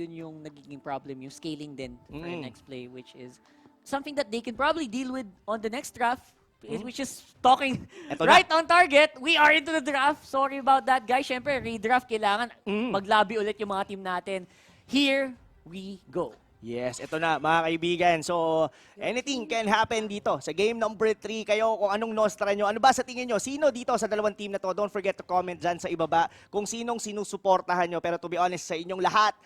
dun yung nagiging problem, yung scaling din for NEXPLAY, which is something that they can probably deal with on the next draft, which is talking right on target. We are into the draft. Sorry about that, guys. Syempre, redraft, kailangan maglabi ulit yung mga team natin. Here we go. Yes, ito na mga kaibigan. So, anything can happen dito. Sa game number 3 kayo, kung anong nostra nyo. Ano ba sa tingin nyo? Sino dito sa dalawang team na to? Don't forget to comment dyan sa ibaba kung sinong sinusuportahan nyo. Pero to be honest, sa inyong lahat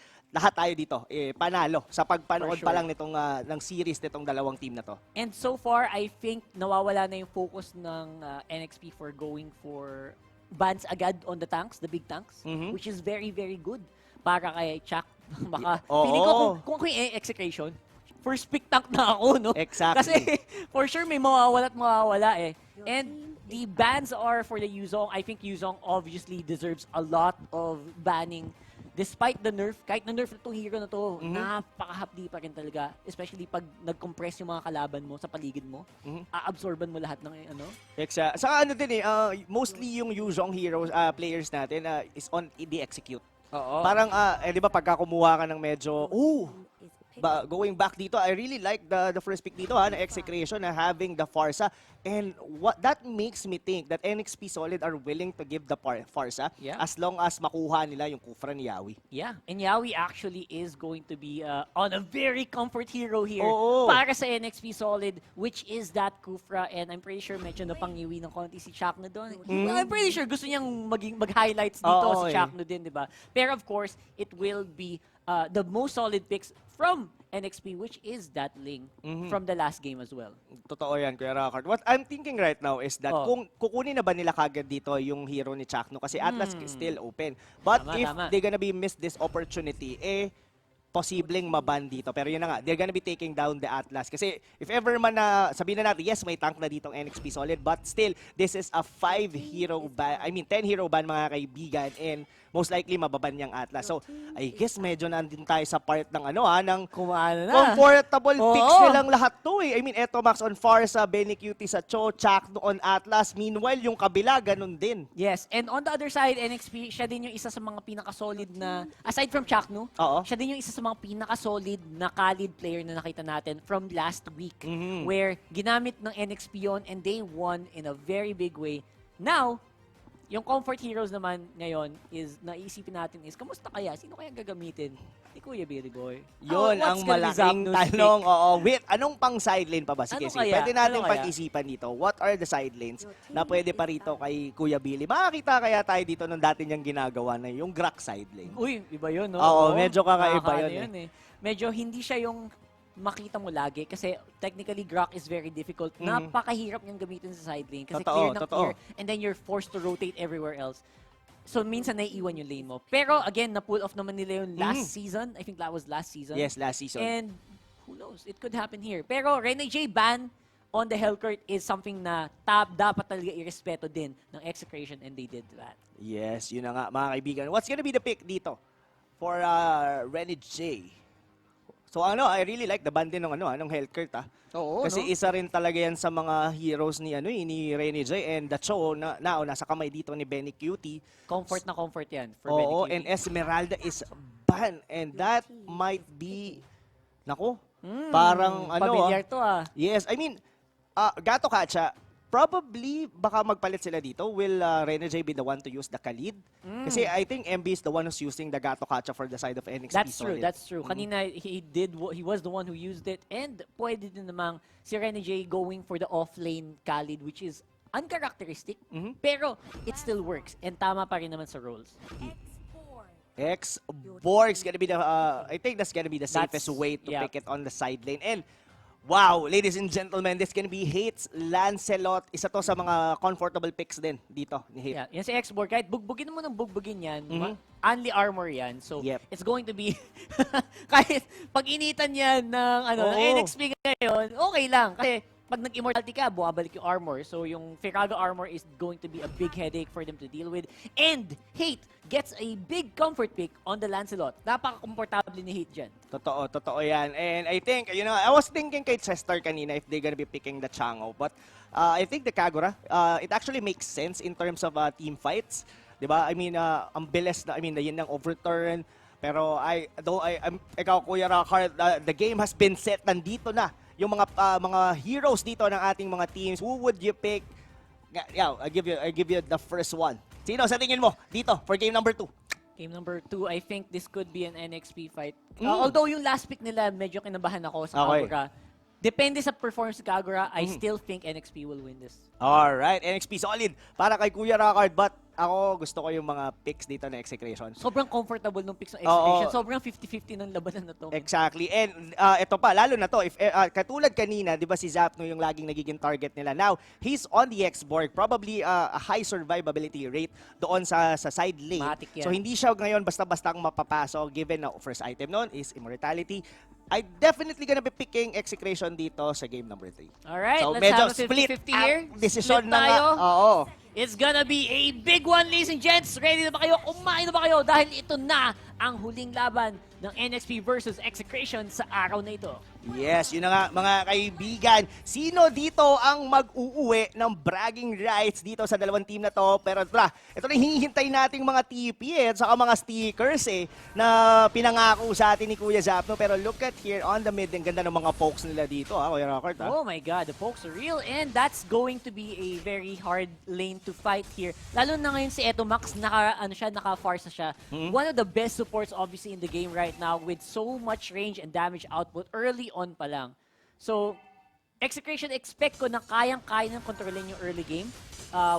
tayo dito, panalo sa pagpanood pa lang nitong ng series nitong dalawang team na to. And so far, I think nawawala na yung focus ng NXP for going for bans agad on the tanks, the big tanks, which is very, very good para kay Chuck. Baka, feeling ko kung yung execration, first pick tank na ako, no? Exactly. Kasi for sure may mawawala at mawawala eh. And the bans are for the Yuzong. I think Yuzong obviously deserves a lot of banning. Despite the nerf, kahit na-nerf na itong hero na to, napakahapdi pa rin talaga. Especially pag nag-compress yung mga kalaban mo sa paligid mo, aabsorban mo lahat ng ano. Exactly. Saka ano din mostly yung Yuzong heroes, players natin is on the execute. Parang, di ba pagka kumuha ka ng medyo, going back dito, I really like the first pick dito na EXECRATION na having the Farsa. And what that makes me think that NXP Solid are willing to give the Farsa as long as makuha nila yung Kufra ni Yawi. Yeah, and Yawi actually is going to be on a very comfort hero here para sa NXP Solid, which is that Kufra. And I'm pretty sure medyo napangiwi ng konti si Chakno doon. I'm pretty sure gusto niyang mag-highlights dito si Chakno din, di ba? Pero of course, it will be the most solid picks from NXP, which is that Ling from the last game as well. Totoo yan, Kuya Rockard. What I'm thinking right now is that kung kukunin na ba nila kagad dito yung hero ni Chakno kasi Atlas is still open. But if they're gonna be miss this opportunity, posibleng maban dito. Pero yun na nga, they're gonna be taking down the Atlas. Kasi if ever man na, sabihin na natin, yes, may tank na ditong NXP Solid, but still, this is a 10 hero ban mga kaibigan, and most likely mababan niyang Atlas. So, I guess medyo nandun tayo sa part ng ng comfortable picks nilang lahat to I mean, eto Max on Farsa, Benny Cutie sa Cho, Chakno on Atlas. Meanwhile, yung kabila, ganun din. Yes, and on the other side, NXP, siya din yung isa sa mga pinaka-solid na, aside from Chakno, siya din yung isa sa mga pinaka-solid na Khalid player na nakita natin from last week, where ginamit ng NXP yun and they won in a very big way. Now, yung comfort heroes naman ngayon is, naisipin natin is, kamusta kaya? Sino kaya gagamitin? Ni Kuya Billy Boy. Yun ang malaking tanong. Wait, anong pang side lane pa ba? Sige, pwede natin pag-isipan dito. What are the side lanes na pwede pa rito kay Kuya Billy? Makakita kaya tayo dito nung dati niyang ginagawa na yung Grak side lane. Uy, iba yun, no? Oo, medyo kakaiba yun. Medyo hindi siya yung makita mo lagi kasi technically Grak is very difficult. Napakahirap niyang gamitin sa side lane kasi clear na clear and then you're forced to rotate everywhere else. So minsan naiiwan yung lane mo. Pero again, na-pull off naman nila yung last season. I think that was last season. Yes, last season. And who knows, it could happen here. Pero Rene J ban on the Hellcourt is something na dapat talaga irespeto din ng EXECRATION and they did that. Yes, yun na nga mga kaibigan. What's gonna be the pick dito for Rene J? So I really like the band din ng Hellcourt kasi isa rin talaga yan sa mga heroes ni ni Rene J, and the Cho na nasa kamay dito ni Benny Cutie. Comfort na comfort yan for Benny Cutie. And Esmeralda is banned, and that might be parang familiar to Yes, I mean Gato Kacha, probably baka magpalit sila dito. Will Rene J be the one to use the Khalid? Kasi I think MB is the one who's using the Gato Kacha for the side of NXP Solid. That's true. Kanina he was the one who used it, and pwede din namang si Rene J going for the offlane Khalid, which is uncharacteristic, pero it still works and tama pa rin naman sa roles. X-Borg's gonna be the I think that's gonna be the safest way to pick it on the side lane. And wow, ladies and gentlemen, this can be Hates Lancelot. Isa to sa mga comfortable picks din dito ni Hate. Yan si X-Borg, kahit bugbugin mo ng bugbugin yan, only armor yan. So, it's going to be, kahit pag initan yan ng NXP ngayon, okay lang. Kasi pag nag-immortality ka, bumabalik yung armor. So yung Firaga armor is going to be a big headache for them to deal with. And Hate gets a big comfort pick on the Lancelot. Napaka-komportable ni Hate dyan. Totoo yan. And I think, I was thinking kay Chester kanina if they're gonna be picking the Chango. But I think the Kagura, it actually makes sense in terms of team fights. Diba? I mean, ang bilis na, yun ng overturn. Pero ikaw, Kuya Rockard, the game has been set. Nandito na yung mga heroes dito ng ating mga teams. Who would you pick? Yeah, I give you the first one. Sino sa tingin mo dito for game number 2? Game number 2, I think this could be an NXP fight. Although yung last pick nila, medyo kinabahan ako sa Kagura. Depende sa performance ni Kagura, I still think NXP will win this. Alright, NXP solid para kay Kuya Rockard, but ako gusto ko yung mga picks dito na Execration. Sobrang comfortable nung picks ng Execration. Sobrang 50-50 ng labanan na to. Exactly. And ito pa, lalo na to, if katulad kanina, di ba si Zapno yung laging nagiging target nila. Now, he's on the X-Borg, probably a high survivability rate doon sa side lane. So hindi siya ngayon basta-basta mapapasok, given na first item noon is Immortality. I definitely gonna be picking Execration dito sa game number 3. Alright, so, let's have a 50-50 here. Decision split na nga. Oo. It's gonna be a big one, ladies and gents. Ready na ba kayo? Kumain na ba kayo? Dahil ito na ang huling laban ng NXP versus Execration sa araw na ito. Yes, yun na nga mga kaibigan. Sino dito ang mag-uuwi ng bragging rights dito sa dalawang team na to? Pero ito na hinihintay nating mga TP at saka mga stickers na pinangako sa atin ni Kuya Zapno. Pero look at here on the mid, ang ganda ng mga pokes nila dito, Kuya Rockard. Oh my God, the pokes are real and that's going to be a very hard lane to fight here. Lalo na ngayon si Eto Max, naka-farsa siya. One of the best supports obviously in the game right now with so much range and damage output early on pa lang. So, Execration, expect ko na kayang-kaya ng kontrolin yung early game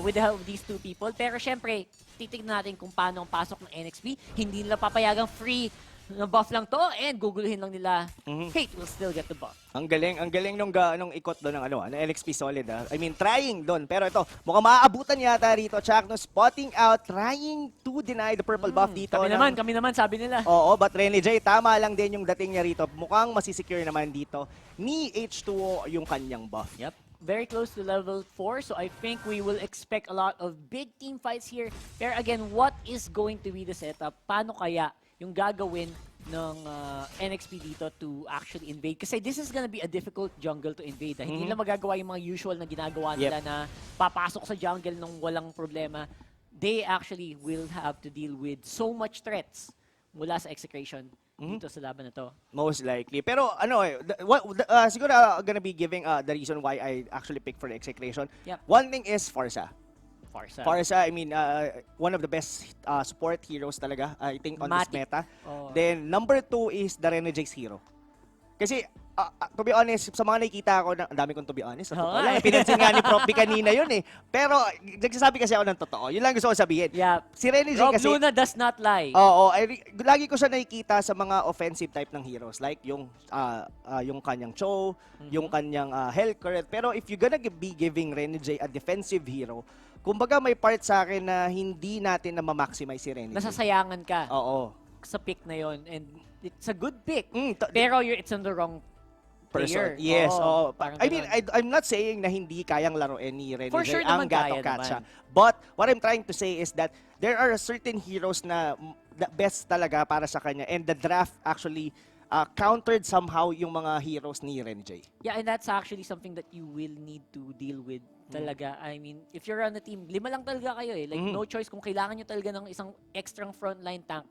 with the help of these two people. Pero syempre, titignan natin kung paano ang pasok ng NXP. Hindi nila papayagang free na buff lang to and guguluhin lang nila. Hate will still get the buff. Ang galing nung ikot doon ng NXP solid. I mean, trying doon. Pero ito, mukhang maaabutan yata rito. Chuck, no, spotting out, trying to deny the purple buff dito. Kami naman, sabi nila. Oo, but Rene J, tama lang din yung dating niya rito. Mukhang masisecure naman dito ni H2O yung kanyang buff. Yep. Very close to level 4, so I think we will expect a lot of big team fights here. Pero again, what is going to be the setup? Paano kaya yung gagawin ng NXP dito to actually invade? Kasi this is gonna be a difficult jungle to invade. Hindi nila magagawa yung mga usual na ginagawa nila na papasok sa jungle nung walang problema. They actually will have to deal with so much threats mula sa Execration dito sa laban na to. Most likely. Pero siguro gonna be giving the reason why I actually picked for the Execration. One thing is Farsa, I mean, one of the best support heroes talaga, I think, on this meta. Then, number 2 is the Renejade's hero. Kasi, to be honest, sa mga nakikita ko, ang dami kong to be honest. Pinansin nga ni Prof B kanina yun Pero, nagsasabi kasi ako ng totoo. Yun lang gusto ko sabihin. Si Renejade kasi... Rob Luna does not lie. Oo, lagi ko siya nakikita sa mga offensive type ng heroes. Like, yung kanyang Cho, yung kanyang Hellcurrent. Pero, if you're gonna be giving Renejade a defensive hero, kumbaga may part sa akin na hindi natin na ma-maximize si Renejade. Nasasayangan ka. Oo. Sa pick na yon and it's a good pick. Pero it's on the wrong player. Yes. I mean, I'm not saying na hindi kayang laruin ni Renejade For sure ang Gato Katsa. But what I'm trying to say is that there are certain heroes na the best talaga para sa kanya, and the draft actually countered somehow yung mga heroes ni Renejade. Yeah, and that's actually something that you will need to deal with talaga. I mean, if you're on a team, 5 lang talaga kayo Like, no choice. Kung kailangan nyo talaga ng isang extra frontline tank,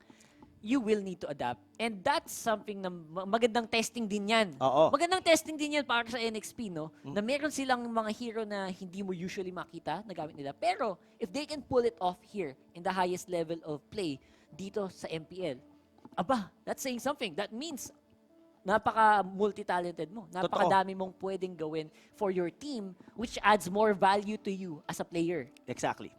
you will need to adapt. And that's something na magandang testing din yan. Magandang testing din yan para sa NXP, no? Na meron silang mga hero na hindi mo usually makita na gamit nila. Pero, if they can pull it off here in the highest level of play dito sa MPL, that's saying something. That means napaka-multi-talented mo. Napakadami mong pwedeng gawin for your team, which adds more value to you as a player. Exactly.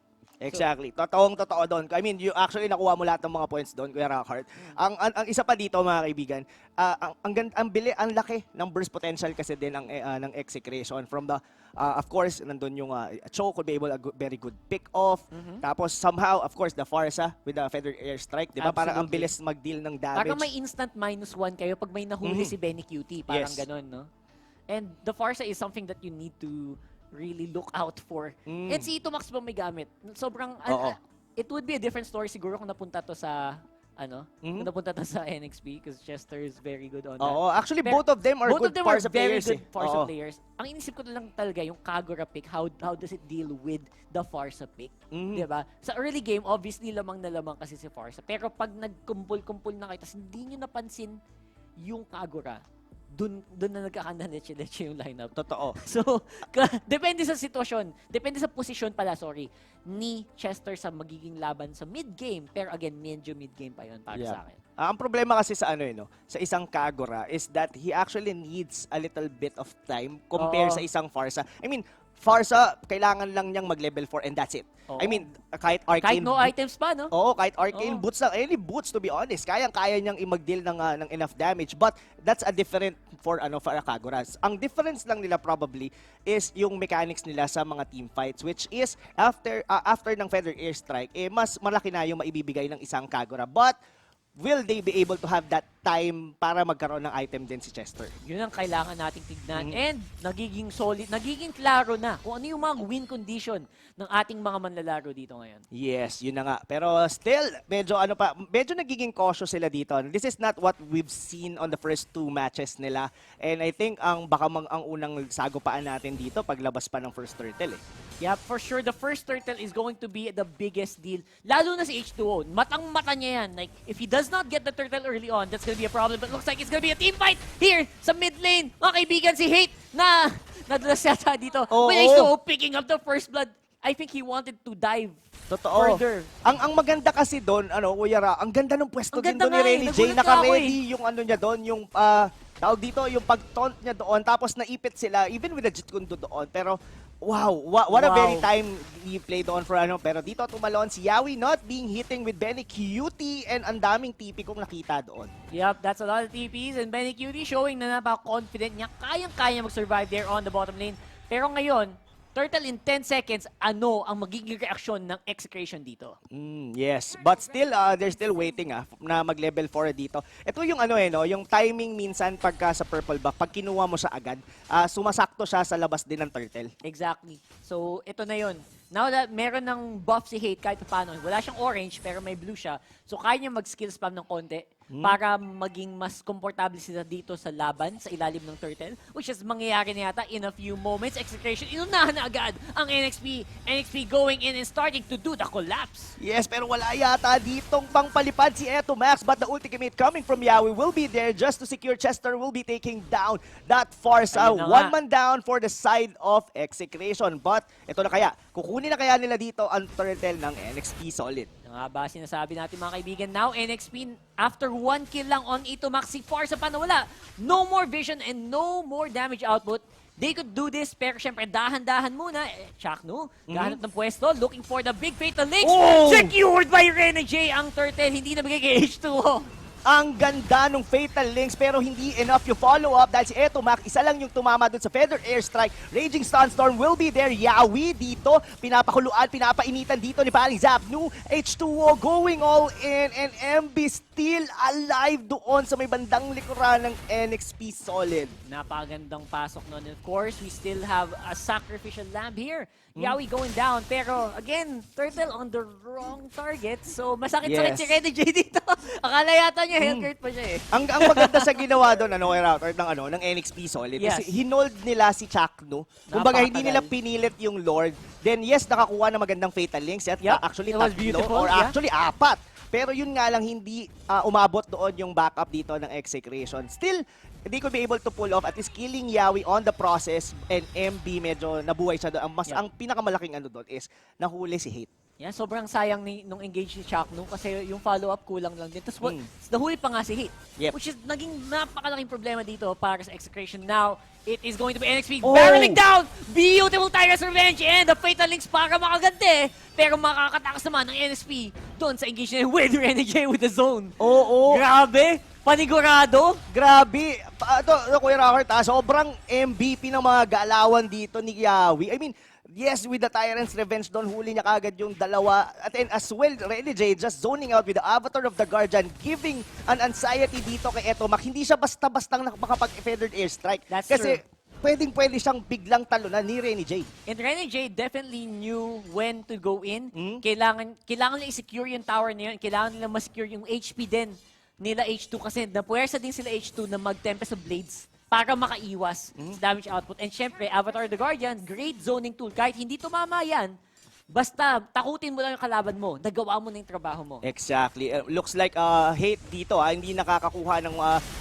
Totoong-totoo doon. I mean, you actually nakuha mo lahat ng mga points doon, Kuya Rockard. Ang isa pa dito, mga kaibigan, ang laki ng burst potential kasi din ng Execration. From the, of course, nandun yung Cho could be able a very good pick-off. Tapos somehow, of course, the Farsa with the Feather Airstrike. Diba? Parang ang bilis mag-deal ng damage. Parang may instant -1 kayo pag may nahuli si Benny Cutie. Parang ganon, no? And the Farsa is something that you need to really look out for. And si Ito Max ba may gamit? Sobrang, it would be a different story siguro kung napunta to sa kung napunta ta sa NXP because Chester is very good on that. Oo, actually both of them are good Farsa players. Very good Farsa players. Ang inisip ko na lang talaga yung Kagura pick, how does it deal with the Farsa pick? Diba? Sa early game, obviously lamang na lamang kasi si Farsa. Pero pag nagkumpul-kumpul na kayo, tas hindi nyo napansin yung Kagura, dun na nagkakanda-leche-leche yung lineup. Totoo. So, depende sa sitwasyon, depende sa posisyon pala, ni Chester sa magiging laban sa mid-game. Pero again, medyo mid-game pa yun para sa akin. Ang problema kasi sa sa isang Kagura is that he actually needs a little bit of time compare sa isang Farsa. I mean, Farsa, kailangan lang niyang mag-level 4 and that's it. I mean, kahit Arcane... Kahit no items pa, no? Oo, kahit Arcane boots lang. Any boots, to be honest. Kaya niyang i-mag-deal ng enough damage. But that's a different for Kaguras. Ang difference lang nila probably is yung mechanics nila sa mga team fights, which is after ng Feather Airstrike, mas malaki na yung maibibigay ng isang Kagura. But will they be able to have that time para magkaroon ng item din si Chester? Yun ang kailangan nating tignan. And nagiging solid, nagiging klaro na kung ano yung mga win condition ng ating mga manlalaro dito ngayon. Yes, yun na nga. Pero still, medyo nagiging cautious sila dito. This is not what we've seen on the first 2 matches nila. And I think ang unang sagupaan natin dito paglabas pa ng first turtle eh. Yeah, for sure, the first turtle is going to be the biggest deal. Lalo na si H2O. Matang-mata niya yan. Like, if he does not get the turtle early on, that's gonna be a problem. But looks like it's gonna be a team fight here sa mid lane. Mga kaibigan, si Hate na nadulas yata dito. With H2O picking up the first blood. I think he wanted to dive further. Ang maganda kasi doon, Kuya Ra, ang ganda ng pwesto din doon ni Renny J. Naka-ready yung niya doon, yung tawag dito, yung pag-taunt niya doon, tapos naipit sila, even with the Jit Kundo doon. Pero wow, what a very time he played on for pero dito tumalon si Yawi not being hitting with Benny Cutie and ang daming TP kong nakita doon. Yep, that's a lot of TPs and Benny Cutie showing na napaka-confident niya, kayang-kaya mag-survive there on the bottom lane. Pero ngayon, Turtle in 10 seconds, ano ang magiging reaksyon ng Execration dito? Yes, but still, they're still waiting na mag-level 4 dito. Ito yung yung timing minsan pagka sa purple buff, pag kinuha mo siya agad, sumasakto siya sa labas din ng turtle. Exactly. So, ito na yun. Now that meron ng buff si Hate kahit paano, wala siyang orange pero may blue siya, so kaya niya mag-skill spam ng konti para maging mas komportable sila dito sa laban, sa ilalim ng turtle, which is mangyayari na yata in a few moments. Execration, inunahan na agad ang NXP. NXP going in and starting to do the collapse. Yes, pero wala yata ditong pangpalipad si Eto Max, but the ultimate coming from Yawi will be there just to secure. Chester will be taking down that Farsa. One man down for the side of Execration. But ito na kaya, kukunin na kaya nila dito ang turtle ng NXP Solid. Nga ba sinasabi natin mga kaibigan, now NXP after 1 kill lang on Ito Max, si Farsa pa nawala. No more vision and no more damage output. They could do this, pero syempre dahan-dahan muna. Chakno, gahanap ng pwesto, looking for the big fatal links. Secured by Rene J ang turtle, hindi nabigay kay H2O. Ang ganda ng Fatal Links pero hindi enough yung follow-up dahil si Eto Mac, isa lang yung tumama dun sa Feather Airstrike. Raging Sunstorm will be there. Yawi dito, pinapakuluan, pinapainitan dito ni Paring Zapnu. H2O going all in and MB still alive doon sa may bandang likuran ng NXP Solid. Napagandang pasok nun. And of course, we still have a sacrificial lamb here. Yawi going down, pero again, Turtle on the wrong target. So, masakit-sakit si Rene J dito. Akala yata niya health pa siya eh. Ang maganda sa ginawa doon, router ng NXP Solid. Yes. Kasi hinold nila si Chakno. Kumbaga, hindi nila pinilit yung Lord. Then, yes, nakakuha na magandang Fatal Links. At actually, tatlo or actually, 4. Pero yun nga lang, hindi umabot doon yung backup dito ng Execration. Still, they could be able to pull off at least killing Yawi on the process, and MB medyo nabuhay siya doon. Ang pinakamalaking doon is nahuli si Hate. Yeah, sobrang sayang nung engage si Chakno kasi yung follow-up kulang lang din. Tapos nahuli pa nga si Hate, which is naging napakalaking problema dito para sa Execration. Now, it is going to be NXP barreling down! Beautiful Tiger's Revenge and the Fatal Links para makaganti. Pero makakatakas naman ng NXP doon sa engagement with Rene J with the zone. Grabe! Panigurado? Grabe. Kuya Rockert, sobrang MVP ng mga galawan dito ni Yawi. I mean, yes, with the Tyrant's Revenge doon, huli niya kagad yung dalawa. At then as well, Rene J just zoning out with the Avatar of the Guardian, giving an anxiety dito kay Eto Mac. Hindi siya basta-bastang makapag-feathered airstrike. That's true. pwedeng-pwede siyang biglang talunan ni Renny J. And Renny J definitely knew when to go in. Kailangan nila i-secure yung tower na yun. Kailangan nila ma-secure yung HP din nila H2 kasi napuwersa din sila H2 na mag-Tempest of Blades para makaiwas sa damage output. And syempre, Avatar the Guardian, great zoning tool. Kahit hindi tumama yan, basta takutin mo lang yung kalaban mo, nagawa mo na yung trabaho mo. Exactly. Looks like Hate dito, hindi nakakakuha ng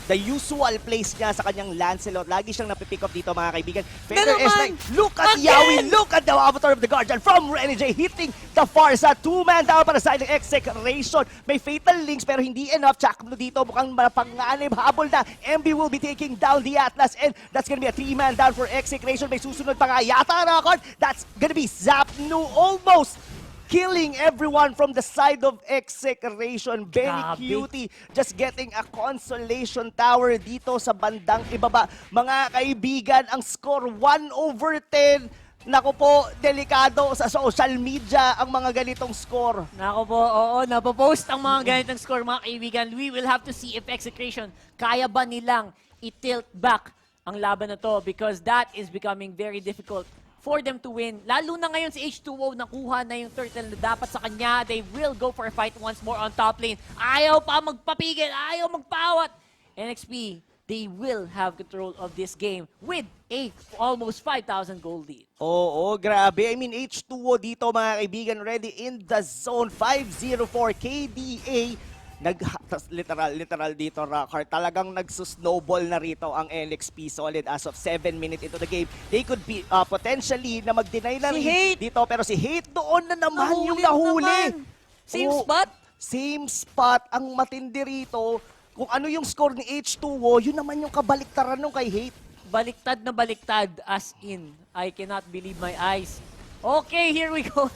the usual place niya sa kanyang Lancelot. Lagi siyang napipick up dito, mga kaibigan. Fader is like, look at Yawi, look at the Avatar of the Guardian from Renny J hitting the Farsa. 2-man down para sa ng Execration. May Fatal Links pero hindi enough. Chakno dito, mukhang mapanganib. Habol na. MB will be taking down the Atlas and that's gonna be a 3-man down for Execration. May susunod pa nga yata na record. That's gonna be Zapnu almost killing everyone from the side of Execration. Benny Cutie just getting a consolation tower dito sa bandang ibaba. Mga kaibigan, ang score 1/10. Naku po, delikado sa social media ang mga ganitong score. Naku po, oo, napopost ang mga ganitong score, mga kaibigan. We will have to see if Execration kaya ba nilang i-tilt back ang laban na to because that is becoming very difficult for them to win. Lalo na ngayon si H2O nakuha na yung turtle na dapat sa kanya. They will go for a fight once more on top lane. Ayaw pa magpapigil, ayaw magpawat. NXP, they will have control of this game with a almost 5,000 gold lead. Oo, grabe. I mean, H2O dito, mga kaibigan, already in the zone. 504 KDA. Literal dito, Rockhart. Talagang nagsusnowball na rito ang NXP Solid as of 7 minutes into the game. They could be potentially na mag-deny na rin dito. Pero si Hate doon na naman yung nahuli. Same spot? Same spot. Ang matindi rito, kung ano yung score ni H2O, yun naman yung kabaliktaran nung kay Hate. Baliktad na baliktad as in. I cannot believe my eyes. Okay, here we go.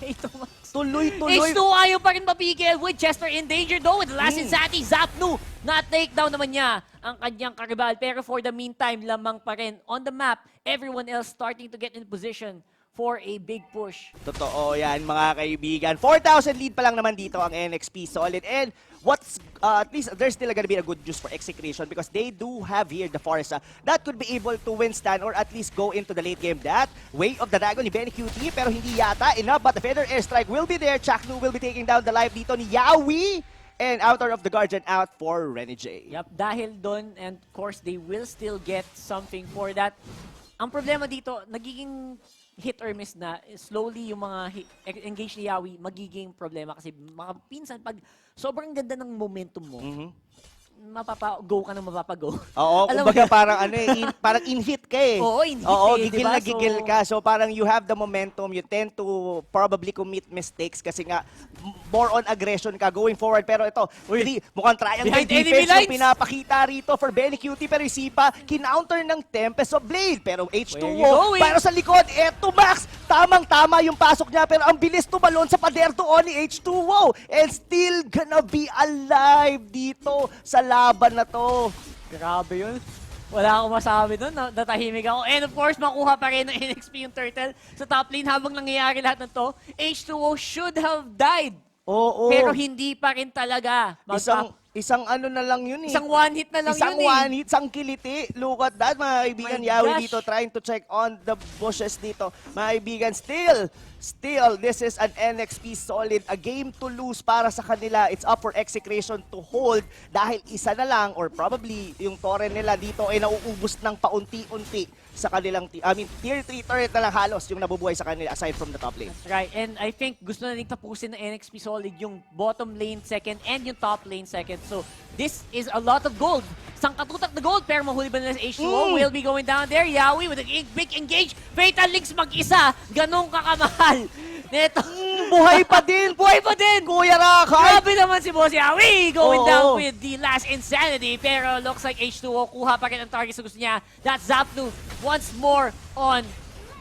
Tuloy-tuloy. H2 ayaw pa rin mapigil with Chester in danger though with the last Insanity. Zapnu na-takedown naman niya ang kanyang karibal. Pero for the meantime, lamang pa rin on the map. Everyone else starting to get in position for a big push. Totoo yan, mga kaibigan. 4,000 lead pa lang naman dito ang NXP Solid. And what's, at least there's still gonna be a good juice for Execration because they do have here the Forza that could be able to withstand or at least go into the late game. That Way of the Dragon ni Benny QT pero hindi yata enough, but the Feather Airstrike will be there. Chaknu will be taking down the life dito ni Yawi. And Avatar of the Guardian out for Renny J. Yep, dahil doon, and of course, they will still get something for that. Ang problema dito, nagiging hit or miss na, slowly yung mga engage ni Yawi magiging problema kasi pinsan pag sobrang ganda ng momentum mo, mapapa-go ka na mapapa-go. Oo, kumbaga parang parang in-hit ka eh. Oo, in-hit Oo, eh, gigil diba? na gigil ka. So parang you have the momentum, you tend to probably commit mistakes kasi nga more on aggression ka going forward. Pero ito, mukhang triangle Behind enemy defense yung lines. pinapakita rito for Benny Cutie pero isipa, kinounter ng Tempest of Blade. Pero H2O, para sa likod, eto Max, tamang-tama yung pasok niya pero ang bilis tumalon sa pader doon ni H2O and still gonna be alive dito sa laban na to. Grabe yun. Wala akong masabi doon. Natahimik ako. And of course, makuha pa rin ng NXP yung turtle sa top lane habang nangyayari lahat ng to. H2O should have died. Oo. Pero hindi pa rin talaga. Isang ano na lang yun eh. Isang one hit na lang Isang yun one hit, isang kiliti. Look at that, mga kaibigan. My Yawi gosh. dito trying to check on the bushes dito. Mga kaibigan, still, this is an NXP Solid. A game to lose para sa kanila. It's up for Execration to hold dahil isa na lang or probably yung torre nila dito ay nauubos ng paunti-unti sa kanilang tier 3 turret na lang halos yung nabubuhay sa kanila aside from the top lane. That's right. And I think gusto na rin tapusin ng NXP Solid yung bottom lane second and yung top lane second. So this is a lot of gold. Isang katutak na gold pero mahuli ba nila sa H2O? Will be going down there. Yawi with a big engage. Fatal Links mag-isa. Ganong kakamahal. Neto. Buhay pa din! Buhay pa din! Kuya Rakay! Grabe naman si Boss Yawi going down with the last Insanity. Pero looks like H2O kuha pa rin ang target sa gusto niya. That's Zapnu once more on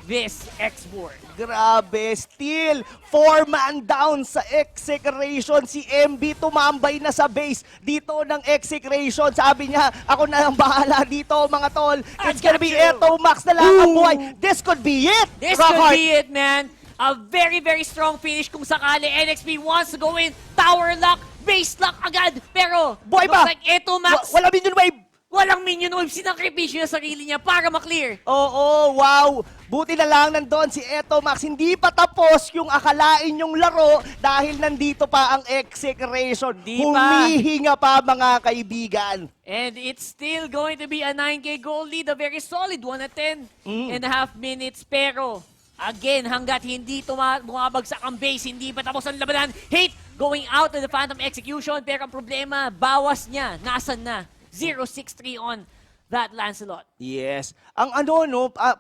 this X-Board. Grabe, still 4-man down sa Execration. Si MB tumambay na sa base dito ng Execration. Sabi niya, ako na ang bahala dito mga tol. It's gonna be Eto Max na lang ang buhay. This could be it! This could be it, man. A very, very strong finish kung sakali. NXP wants to go in. Tower lock, base lock agad. Pero, buhay looks pa! like Eto Max. Wala minion wave! Walang minion wave, sinakripisyo yung sarili niya para maklear. Oo, wow! Buti na lang nandoon si Eto Max. Hindi pa tapos yung akalain yung laro dahil nandito pa ang execration. Humihinga pa mga kaibigan. And it's still going to be a 9K goal lead, a very solid 1 at 10 and a half minutes. Pero, again, hanggat hindi bumabagsak ang base, hindi pa tapos ang labanan. Hate going out to the Phantom Execution. Pero ang problema, bawas niya. Nasaan na? 0-6-3 on that Lancelot. Yes. Ang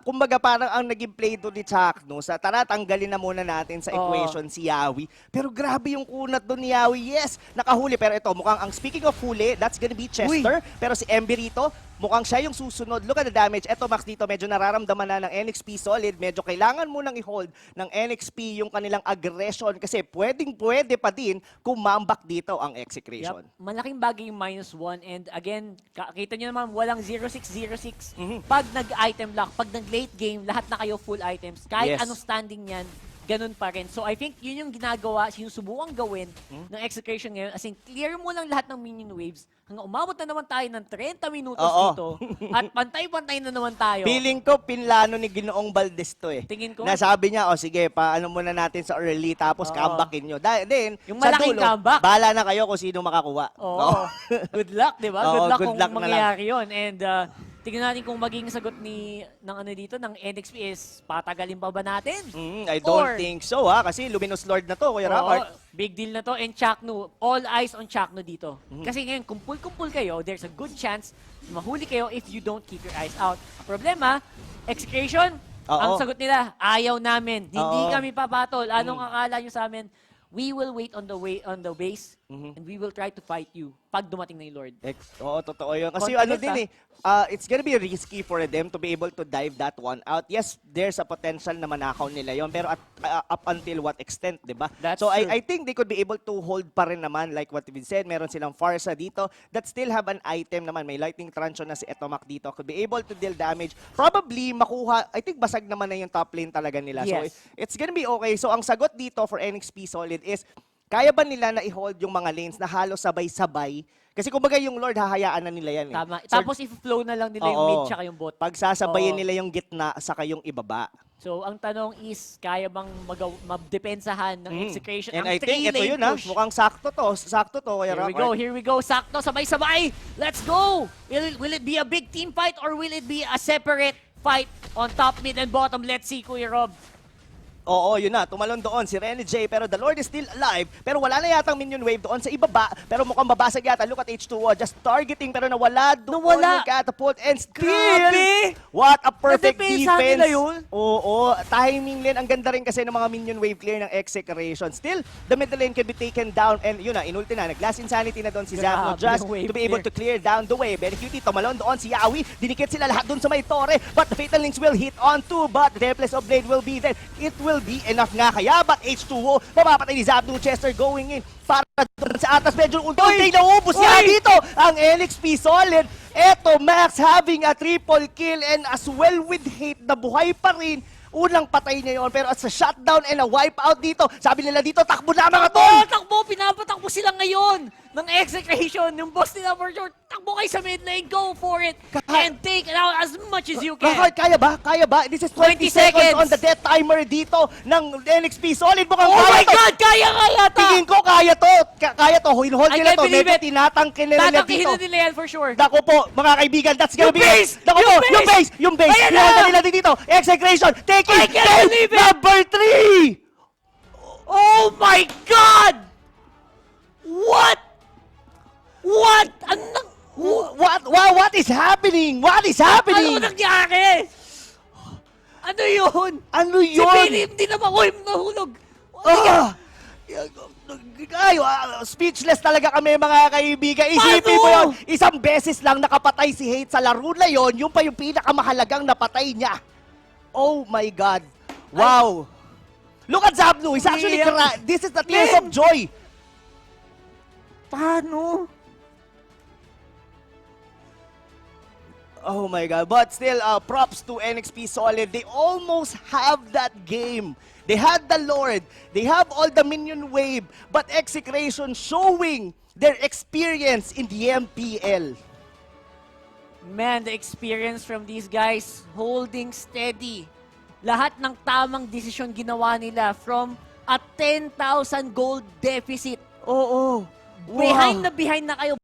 kumbaga parang ang naging play doon ni Chuck, no, sa tara, tanggalin na muna natin sa equation si Yawi. Pero grabe yung kunat doon ni Yawi. Yes, nakahuli. Pero ito, mukhang speaking of huli, that's gonna be Chester. Pero si MB rito, mukhang siya yung susunod. Look at the damage. Eto, Max, dito medyo nararamdaman na ng NXP solid. Medyo kailangan munang i-hold ng NXP yung kanilang aggression kasi pwede pa din kumambak dito ang execration. Yep. Malaking bagay yung -1 and again, kita nyo naman walang 0-6-0-6. Pag nag-item lock, pag nag-late game, lahat na kayo full items. Kahit anong standing yan, ganun pa rin. So I think yun yung ginagawa, sinusubukang gawin ng execution ngayon. As in, clear mo lang lahat ng minion waves hanggang umabot na naman tayo ng 30 minutos dito at pantay-pantay na naman tayo. Feeling ko, pinlano ni Ginoong Valdez to eh. Tingin ko. Nasabi niya, sige, paano muna natin sa early tapos comebackin nyo. Then, yung sa malaking dulo, comeback. bahala na kayo kung sino makakuha. Good luck, di ba? Oo, Good luck good kung luck na mangyayari yun. And tingnan natin kung magiging sagot dito ng NXP is patagalin pa ba natin? I don't think so kasi Luminous Lord na to, Kuya Robert. Big deal na to. And Chakno, all eyes on Chakno dito. Kasi ngayon, kumpul-kumpul kayo, there's a good chance mahuli kayo if you don't keep your eyes out. Ang problema, execution, ang sagot nila, ayaw namin. Hindi kami papatol. Anong akala nyo sa amin? We will wait on the base and we will try to fight you pag dumating na yung Lord. Oo, totoo yun. Kasi it's gonna be risky for them to be able to dive that one out. Yes, there's a potential na manakaw nila yon, pero up until what extent, di ba? So I think they could be able to hold pa rin naman, like what we said, meron silang Farsa dito that still have an item naman. May Lightning Truncheon na si Etomac dito. Could be able to deal damage. Probably makuha, I think basag naman na yung top lane talaga nila. Yes. So it's gonna be okay. So ang sagot dito for NXP Solid is, kaya ba nila na i-hold yung mga lanes na halos sabay-sabay? Kasi kumbaga yung Lord, hahayaan na nila yan. Tama. Tapos i-flow na lang nila yung mid tsaka yung bot. Pagsasabayin nila yung gitna saka yung ibaba. So, ang tanong is, kaya bang madepensahan ng execution? And ang I think ito yun mukhang sakto to. Here we go. Sakto, sabay-sabay. Let's go! Will it be a big team fight or will it be a separate fight on top, mid, and bottom? Let's see, Kuya Rob. Oo, yun na. Tumalon doon si Rene J. Pero the Lord is still alive. Pero wala na yatang minion wave doon sa ibaba. Pero mukhang babasag yata. Look at H2O. Just targeting pero nawala doon yung catapult. And still, grabe! What a perfect Nadepensa defense. nila yun. Oo, timing din. Ang ganda rin kasi ng mga minion wave clear ng execration. Still, the middle lane can be taken down. And yun na, inulti na. Nag-last insanity na doon si Zapno. Just to be able to clear down the wave. And QT, tumalon doon si Yawi. Dinikit sila lahat doon sa may torre. But the Fatal Links will hit on too. But the Helpless of Blade will be there. It will be enough nga kaya, but H2O, mapapatay ni Zapno Chester going in para doon sa atas. Medyo unti naubos niya dito ang NXP Solid. Eto, Max having a triple kill and as well with Hate na buhay pa rin. Unang patay niya yun, pero as a shutdown and a wipeout dito, sabi nila dito, takbo na mga tol! Takbo! Pinapatakbo sila ngayon ng execution. Yung boss nila for sure, takbo kayo sa mid lane, go for it, and take it out as much as you can. Kaya ba? This is 20 seconds on the death timer dito ng NXP Solid. Mukhang my God! Kaya to! Tingin ko kaya to. Kaya to. Hold nila to. Medyo tinatangkin nila dito. Tatangkin nila yan for sure. Dako po, mga kaibigan, that's gonna be... Yung base! Ayan Hold na! nila dito. Execration, taking I can't believe it! number 3! Oh my God! What? What is happening? What is happening? Ano nangyari? Ano yun? Si Billy, hindi na nahulog. Speechless talaga kami mga kaibigan. Isipin mo yun, isang beses lang nakapatay si Hate sa laro na yun, yung pa yung pinakamahalagang napatay niya. Oh my God. Wow. Look at Zapno. He's actually this is the tears of joy. Paano? Oh my God. But still, props to NXP Solid. They almost have that game. They had the Lord. They have all the minion wave. But Execration showing their experience in the MPL. Man, the experience from these guys holding steady. Lahat ng tamang desisyon ginawa nila from a 10,000 gold deficit. Oo. Behind na kayo.